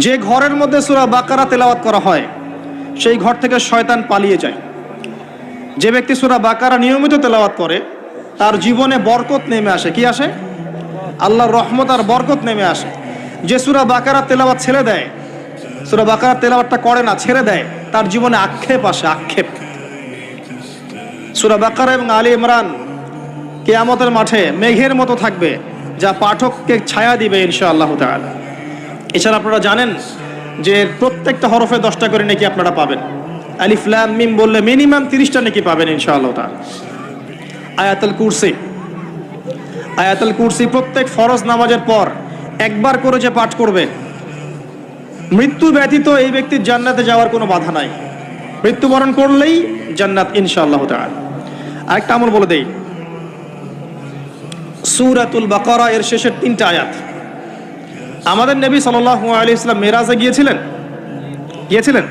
যে ঘরের মধ্যে সূরা বাকারা তেলাওয়াত করা হয় সেই ঘর থেকে শয়তান পালিয়ে যায়। যে ব্যক্তি সূরা বাকারা নিয়মিত তেলাওয়াত করে তার জীবনে বরকত নেমে আসে। কি আসে? আল্লাহর রহমত আর বরকত নেমে আসে। যে সূরা বাকারা তেলাওয়াত ছেড়ে দেয়, সূরা বাকারা তেলাওয়াতটা করে না, ছেড়ে দেয়, তার জীবনে আক্ষেপ আসে, আক্ষেপ। সূরা বাকারা এবং আলী ইমরান কিয়ামতের মাঠে মেঘের মতো থাকবে, যা পাঠককে ছায়া দিবে ইনশাআল্লাহ তাআলা। এছাড়া আপনারা জানেন যে প্রত্যেকটা হরফে 10টা করে নেকি আপনারা পাবেন। আলিফ লাম মিম বললে মিনিমাম 30টা নেকি পাবেন ইনশাআল্লাহ তাআলা। আয়াতুল কুরসি প্রত্যেক ফরজ নামাজের পর একবার করে যে পাঠ করবে, মৃত্যু ব্যতীত এই ব্যক্তির জান্নাতে যাওয়ার কোনো বাধা নাই। মৃত্যুবরণ করলেই জান্নাত ইনশাআল্লাহ তাআলা। আরেকটা আমল বলে দেই, সূরাতুল বাকারা এর শেষের 3টা আয়াত। আমাদের নবী সাল্লাল্লাহু আলাইহি ওয়াসাল্লাম মেরাজে গিয়েছিলেন।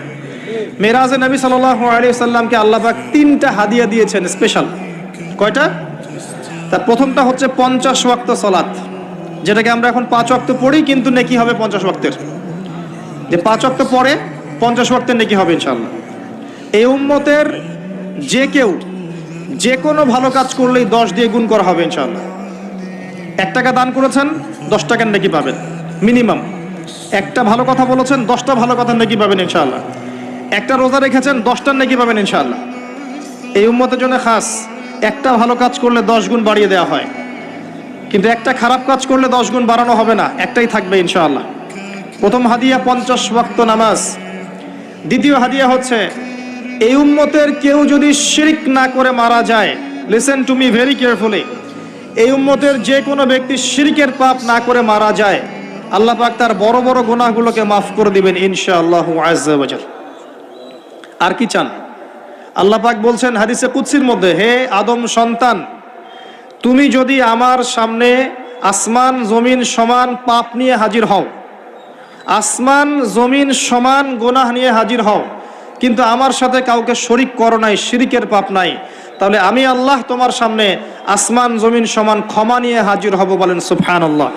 মেরাজে নবী সাল্লাল্লাহু আলাইহি ওয়াসাল্লামকে আল্লাহ পাক 3টা হাদিয়া দিয়েছেন স্পেশাল। কয়টা? তার প্রথমটা হচ্ছে 50 ওয়াক্ত সালাত, যেটাকে আমরা এখন 5 ওয়াক্ত পড়ি, কিন্তু নেকি হবে 50 ওয়াক্তের। যে 5 ওয়াক্ত পড়ে 50 ওয়াক্তের নেকি হবে ইনশাআল্লাহ। এই উম্মতের যে কেউ যে কোনো ভালো কাজ করলেই 10 দিয়ে গুণ করা হবে ইনশাআল্লাহ। 1 টাকা দান করেছেন 10 টাকার নেকি পাবেন মিনিমাম। একটা ভালো কথা বলেছেন 10টা ভালো কথার নেকি পাবেন ইনশাআল্লাহ। একটা রোজা রেখেছেন 10টার নেকি পাবেন ইনশাআল্লাহ। এই উম্মতের জন্য খাস, একটা ভালো কাজ করলে 10 গুণ বাড়িয়ে দেওয়া হয়, কিন্তু একটা খারাপ কাজ করলে 10 গুণ বাড়ানো হবে না, একটাই থাকবে ইনশাআল্লাহ। প্রথম হাদিয়া 50 ওয়াক্ত নামাজ। দ্বিতীয় হাদিয়া হচ্ছে এই উম্মতের কেউ যদি শিরক না করে মারা যায়, listen to me very carefully, এই উম্মতের যে কোনো ব্যক্তি শিরকের পাপ না করে মারা যায়, আল্লাহ পাক তার বড় বড় গুনাহগুলোকে মাফ করে দিবেন ইনশাআল্লাহু আযজা ওয়া জাল। আর কি চান? আল্লাহ পাক বলছেন হাদিসে কুদসির মধ্যে, হে আদম সন্তান, তুমি যদি আমার সামনে আসমান জমিন সমান পাপ নিয়ে হাজির হও, আসমান জমিন সমান গুনাহ নিয়ে হাজির হও, কিন্তু আমার সাথে কাউকে শরিক করো নাই, শিরকের পাপ নাই, তাহলে আমি আল্লাহ তোমার সামনে আসমান জমিন সমান ক্ষমা নিয়ে হাজির হব। বলেন সুবহানাল্লাহ।